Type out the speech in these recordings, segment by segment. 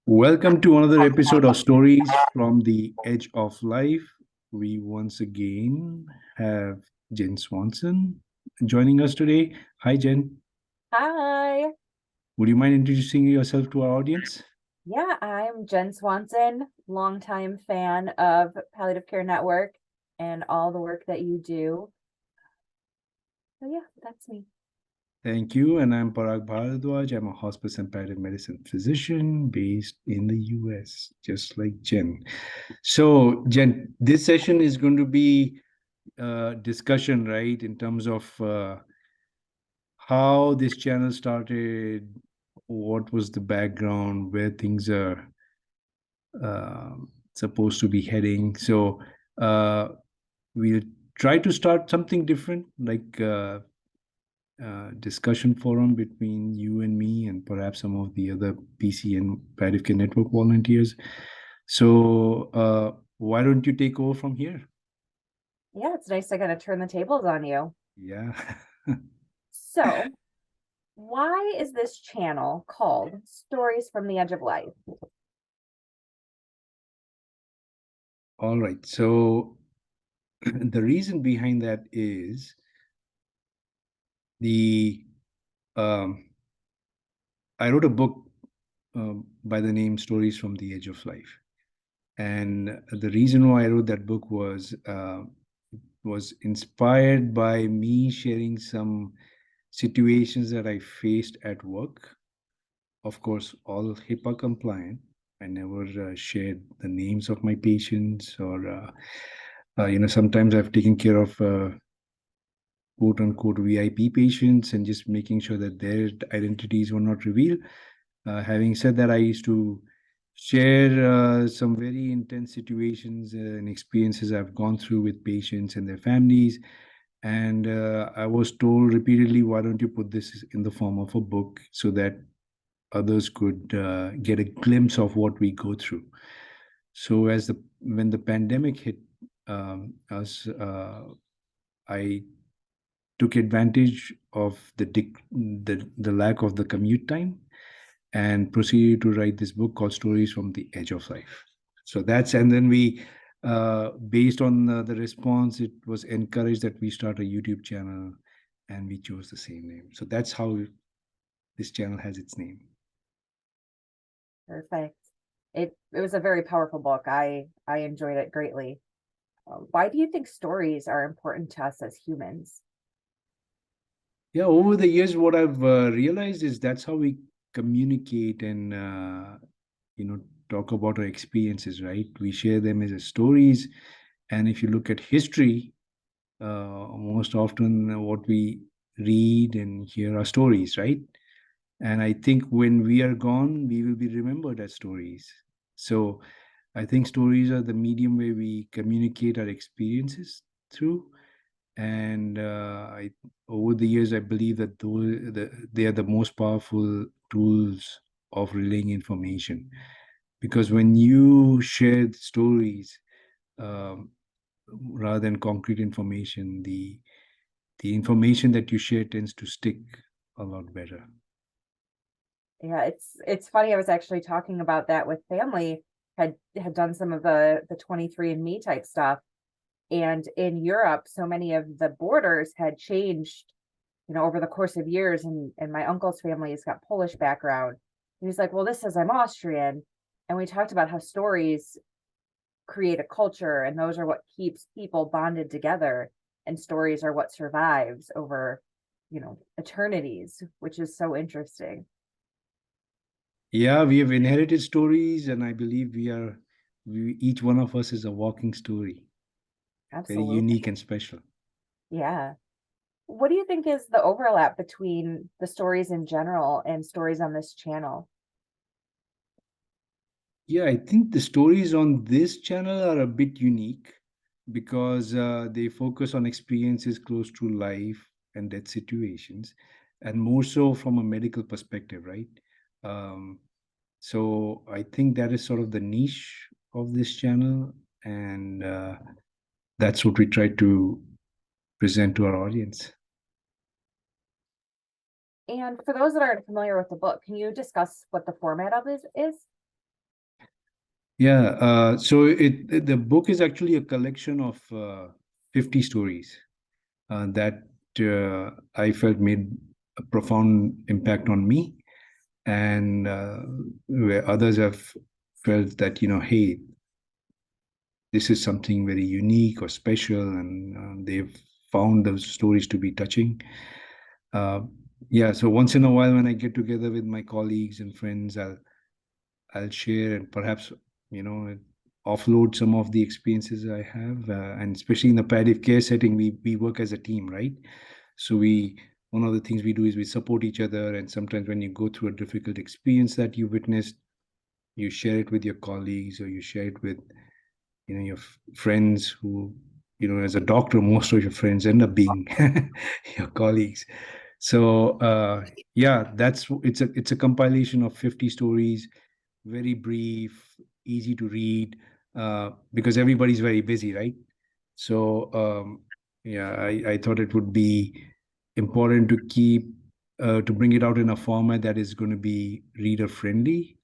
Welcome to another episode of Stories from the Edge of Life. We once again have Jen Swanson joining us today. Hi, Jen. Hi. Would you mind introducing yourself to our audience? Yeah, I'm Jen Swanson, longtime fan of Palliative Care Network and all the work that you do. So yeah, that's me. Thank you. And I'm Parag Bharadwaj. I'm a hospice and palliative medicine physician based in the US, just like Jen. So, Jen, this session is going to be discussion, right, in terms of how this channel started, what was the background, where things are supposed to be heading. So we'll try to start something different, like discussion forum between you and me, and perhaps some of the other PC and Palliative Care Network volunteers. So why don't you take over from here? Yeah, it's nice to kind of turn the tables on you. Yeah. So, why is this channel called Stories from the Edge of Life? All right. So the reason behind that is the I wrote a book by the name Stories from the Edge of Life, and the reason why I wrote that book was inspired by me sharing some situations that I faced at work. Of course, all HIPAA compliant. I never shared the names of my patients, or sometimes I've taken care of quote unquote VIP patients and just making sure that their identities were not revealed. Having said that, I used to share some very intense situations and experiences I've gone through with patients and their families. And I was told repeatedly, why don't you put this in the form of a book so that others could get a glimpse of what we go through. So when the pandemic hit us, I took advantage of the lack of the commute time and proceeded to write this book called Stories from the Edge of Life. So and then we, based on the response, it was encouraged that we start a YouTube channel, and we chose the same name. So that's how this channel has its name. Perfect. It was a very powerful book. I enjoyed it greatly. Why do you think stories are important to us as humans? Yeah, over the years, what I've realized is that's how we communicate and talk about our experiences. Right? We share them as stories, and if you look at history, most often what we read and hear are stories, right? And I think when we are gone, we will be remembered as stories. So I think stories are the medium where we communicate our experiences through. And over the years, I believe that they are the most powerful tools of relaying information. Because when you share stories, um, rather than concrete information, the information that you share tends to stick a lot better. Yeah, it's funny. I was actually talking about that with family, had done some of the 23andMe type stuff. And in Europe, so many of the borders had changed, over the course of years. And my uncle's family has got Polish background. And he's like, well, this says I'm Austrian. And we talked about how stories create a culture, and those are what keeps people bonded together. And stories are what survives over, eternities, which is so interesting. Yeah, we have inherited stories, and I believe each one of us is a walking story, very Absolutely. unique and special. Yeah. What do you think is the overlap between the stories in general and stories on this channel? Yeah, I think the stories on this channel are a bit unique because they focus on experiences close to life and death situations, and more so from a medical perspective, right? Um, so I think that is sort of the niche of this channel, and that's what we try to present to our audience. And for those that aren't familiar with the book, can you discuss what the format of this is? Yeah. So the book is actually a collection of 50 stories that I felt made a profound impact on me, and where others have felt that, hey, this is something very unique or special, and they've found those stories to be touching. Uh, yeah, so once in a while, when I get together with my colleagues and friends, I'll share and perhaps, offload some of the experiences I have, and especially in the palliative care setting, we work as a team, right? So we one of the things we do is we support each other, and sometimes when you go through a difficult experience that you witnessed, you share it with your colleagues, or you share it with your friends who, as a doctor, most of your friends end up being your colleagues. So yeah, it's a compilation of 50 stories, very brief, easy to read, because everybody's very busy, right? So yeah, I thought it would be important to keep to bring it out in a format that is going to be reader friendly,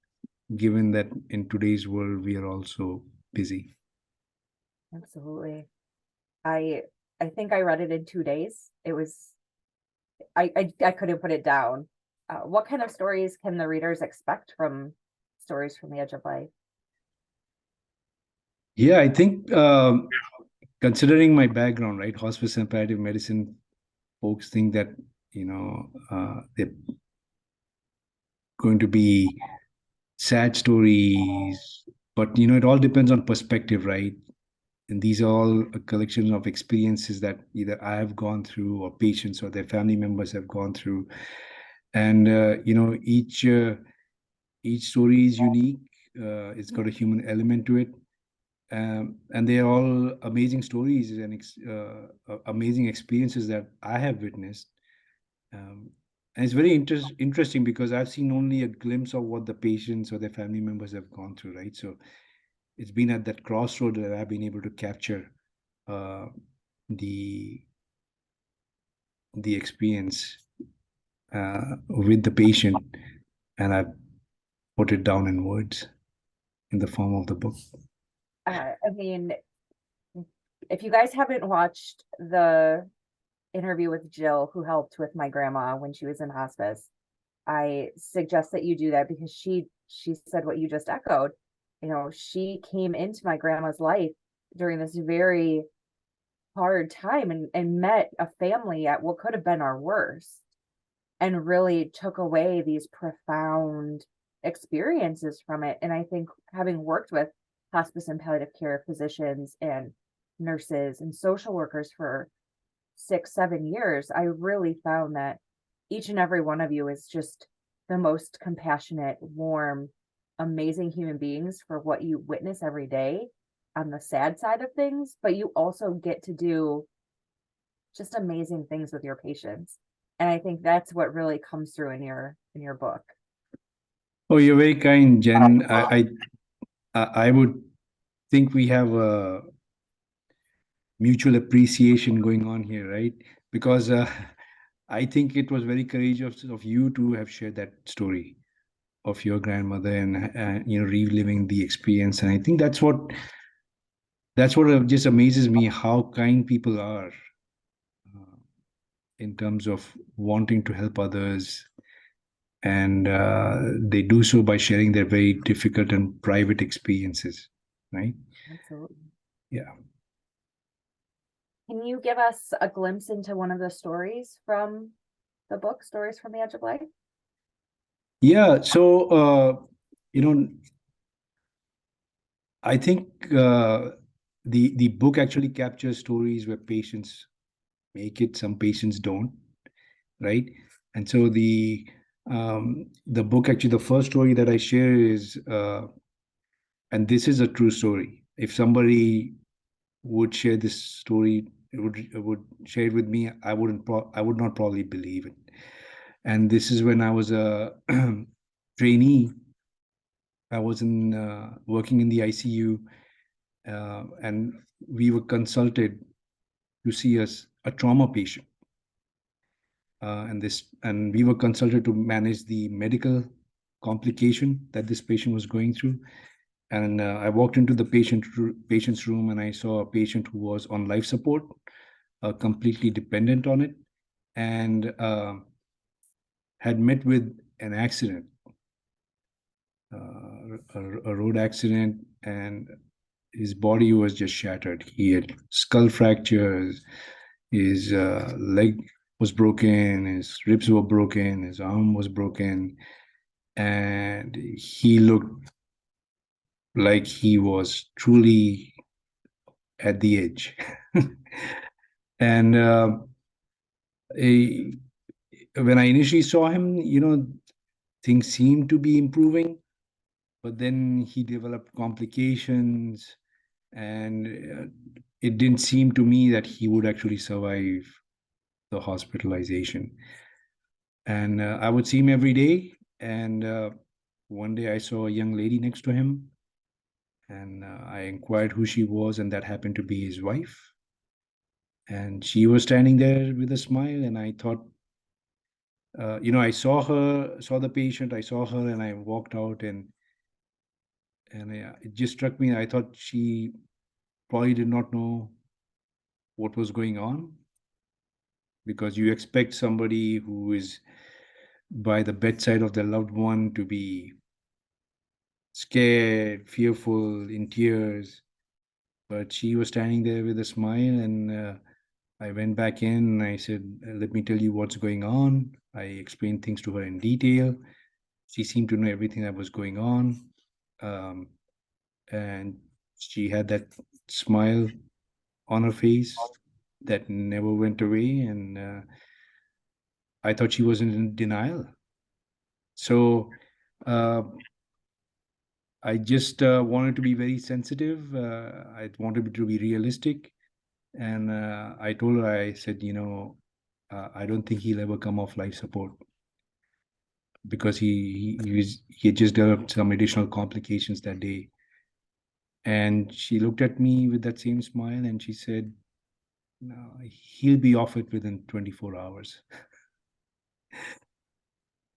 given that in today's world we are also busy. Absolutely. I I think I read it in 2 days. It was I couldn't put it down. What kind of stories can the readers expect from Stories from the Edge of Life? Yeah, I think considering my background, right, hospice and palliative medicine, folks think that they're going to be sad stories, but it all depends on perspective, right? And these are all a collection of experiences that either I have gone through, or patients or their family members have gone through, and each story is unique. It's got a human element to it, and they're all amazing stories and amazing experiences that I have witnessed. And it's very interesting because I've seen only a glimpse of what the patients or their family members have gone through, right? So it's been at that crossroad that I've been able to capture uh, the the experience with the patient, and I've put it down in words in the form of the book. I mean, if you guys haven't watched the interview with Jill, who helped with my grandma when she was in hospice, I suggest that you do that, because she said what you just echoed. She came into my grandma's life during this very hard time, and met a family at what could have been our worst, and really took away these profound experiences from it. And I think, having worked with hospice and palliative care physicians and nurses and social workers for 6, 7 years, I really found that each and every one of you is just the most compassionate, warm, amazing human beings for what you witness every day on the sad side of things, but you also get to do just amazing things with your patients. And I think that's what really comes through in your book. Oh, you're very kind, Jen. I would think we have a mutual appreciation going on here, right? Because I think it was very courageous of you to have shared that story of your grandmother, and reliving the experience. And I think that's what just amazes me, how kind people are uh, in terms of wanting to help others, and they do so by sharing their very difficult and private experiences, right? Absolutely. Yeah. Can you give us a glimpse into one of the stories from the book, Stories from the Edge of Life? Yeah. So I think the book actually captures stories where patients make it, some patients don't, right? And so the book, actually, the first story that I share is, and this is a true story. If somebody would share this story, would share it with me, I would not probably believe it. And this is when I was a trainee. I was in working in the ICU, and we were consulted to see a trauma patient, and we were consulted to manage the medical complication that this patient was going through. And I walked into the patient's room, and I saw a patient who was on life support, completely dependent on it, and had met with an accident, a road accident, and his body was just shattered. He had skull fractures, his leg was broken, his ribs were broken, his arm was broken, and he looked like he was truly at the edge. And he, when I initially saw him, things seemed to be improving, but then he developed complications, and it didn't seem to me that he would actually survive the hospitalization. And I would see him every day, and one day I saw a young lady next to him, and I inquired who she was, and that happened to be his wife. And she was standing there with a smile, and I thought, I saw the patient, I saw her, and I walked out, and it just struck me. I thought she probably did not know what was going on, because you expect somebody who is by the bedside of their loved one to be scared, fearful, in tears. But she was standing there with a smile, and I went back in and I said, "Let me tell you what's going on." I explained things to her in detail. She seemed to know everything that was going on. Um, and she had that smile on her face that never went away. And I thought she was in denial. So uh, I just wanted to be very sensitive. I wanted to be realistic. And I told her, I said, I don't think he'll ever come off life support, because he had just developed some additional complications that day. And she looked at me with that same smile, and she said, "No, he'll be off it within 24 hours."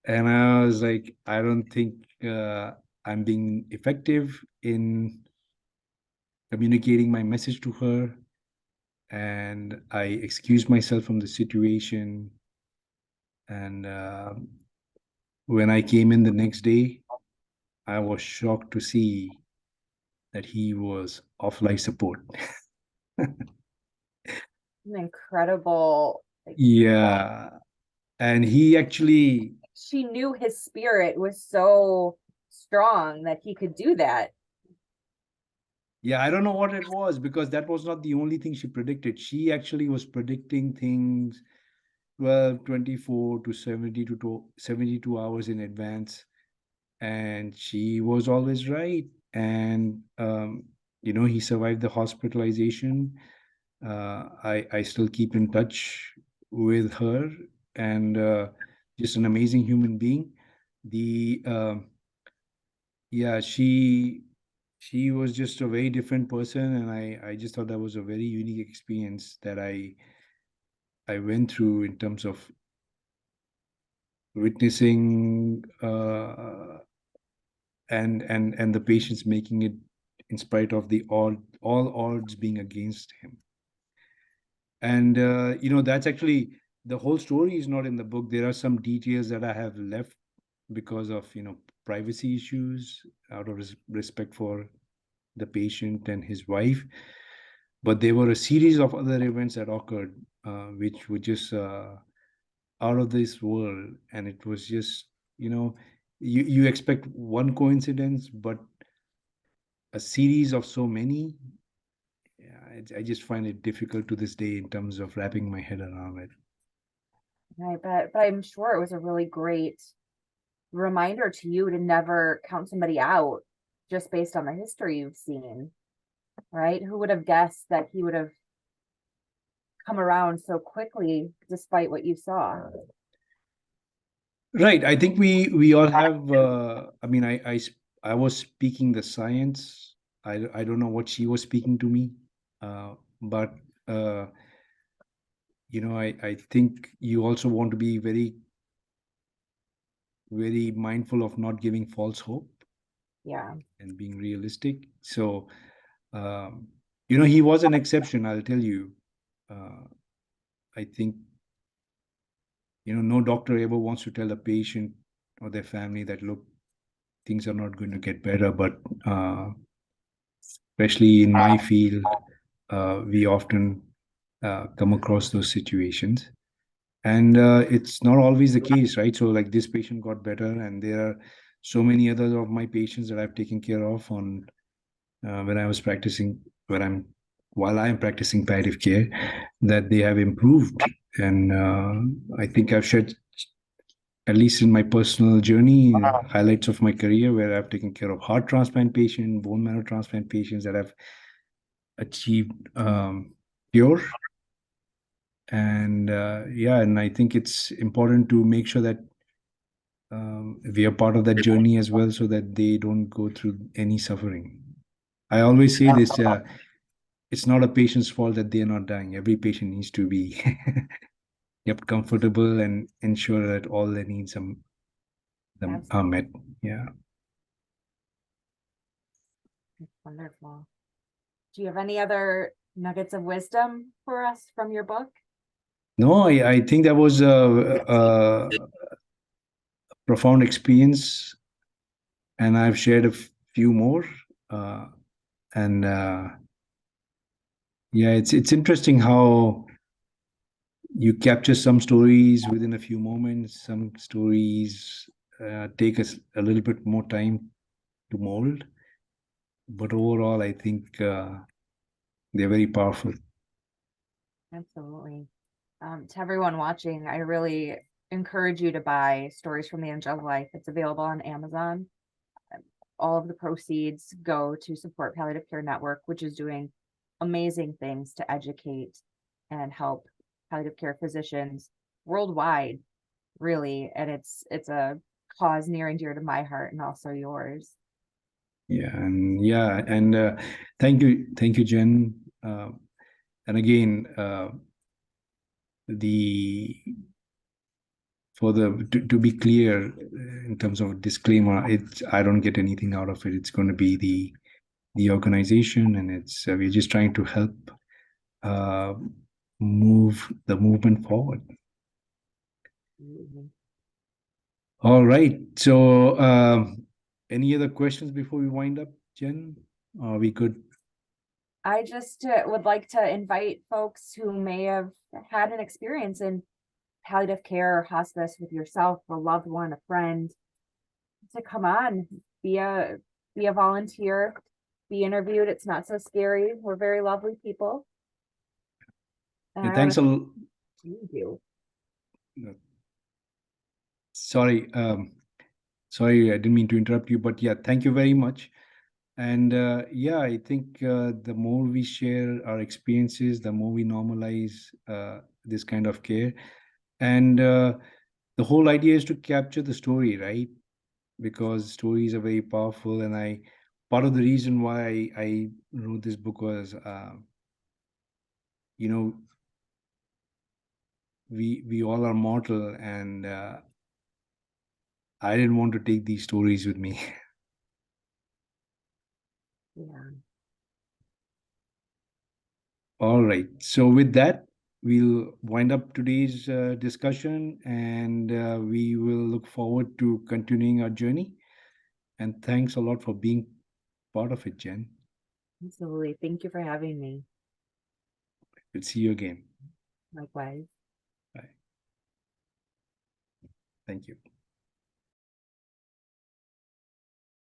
And I was like, I don't think I'm being effective in communicating my message to her. And I excused myself from the situation. And when I came in the next day, I was shocked to see that he was off life support. An incredible, like, Yeah. And he actually, she knew his spirit was so strong that he could do that. yeah, I don't know what it was, because that was not the only thing she predicted. She actually was predicting things 12, 24 to 72 hours in advance. And she was always right. And, he survived the hospitalization. I still keep in touch with her, and just an amazing human being. The Yeah, she was just a very different person, and I just thought that was a very unique experience that I went through, in terms of witnessing and the patients making it in spite of the all odds being against him. And that's actually, the whole story is not in the book. There are some details that I have left because of privacy issues, out of respect for the patient and his wife. But there were a series of other events that occurred, which were just out of this world. And it was just, you expect one coincidence, but a series of so many. Yeah, I just find it difficult to this day in terms of wrapping my head around it. I bet, but I'm sure it was a really great reminder to you to never count somebody out just based on the history you've seen, right? Who would have guessed that he would have come around so quickly despite what you saw? Right. I think we all have. I mean, I was speaking the science. I don't know what she was speaking to me, but uh, I think you also want to be very very mindful of not giving false hope. Yeah. and being realistic. So, he was an exception, I'll tell you. I think, no doctor ever wants to tell a patient or their family that, look, things are not going to get better. But especially in my field, we often come across those situations. And it's not always the case, right? So, like, this patient got better, and there are so many others of my patients that I've taken care of on when I was practicing, while I'm practicing palliative care, that they have improved. And I think I've shared, at least in my personal journey, highlights of my career where I've taken care of heart transplant patients, bone marrow transplant patients that have achieved cure. And and I think it's important to make sure that we are part of that journey as well, so that they don't go through any suffering. I always say this: it's not a patient's fault that they are not dying. Every patient needs to be kept comfortable and ensure that all their needs are met. Yeah. That's wonderful. Do you have any other nuggets of wisdom for us from your book? No, I think that was a profound experience, and I've shared a few more. And yeah, it's interesting how you capture some stories within a few moments. Some stories take us a little bit more time to mold, but overall, I think they're very powerful. Absolutely. To everyone watching, I really encourage you to buy Stories from the Edge of Life. It's available on Amazon. All of the proceeds go to support Palliative Care Network, which is doing amazing things to educate and help palliative care physicians worldwide, really. And it's a cause near and dear to my heart and also yours. And thank you, Jen. And again, to be clear, in terms of disclaimer, I don't get anything out of it. It's going to be the organization, and it's we're just trying to help move the movement forward. Mhm. All right. So, any other questions before we wind up, Jen? Are we good? I just would like to invite folks who may have had an experience in palliative care or hospice with yourself, a loved one, a friend, to come on, be a volunteer, be interviewed. It's not so scary. We're very lovely people. And Yeah, I want thanks to a lot. thank you. Sorry, sorry, I didn't mean to interrupt you, but yeah, thank you very much. And I think the more we share our experiences, the more we normalize this kind of care. And the whole idea is to capture the story, right? Because stories are very powerful. And part of the reason why I wrote this book was, we all are mortal, and I didn't want to take these stories with me. Yeah. All right. So with that, we'll wind up today's discussion, and we will look forward to continuing our journey. And thanks a lot for being part of it, Jen. Absolutely. Thank you for having me. We'll see you again. Likewise. Bye. Thank you.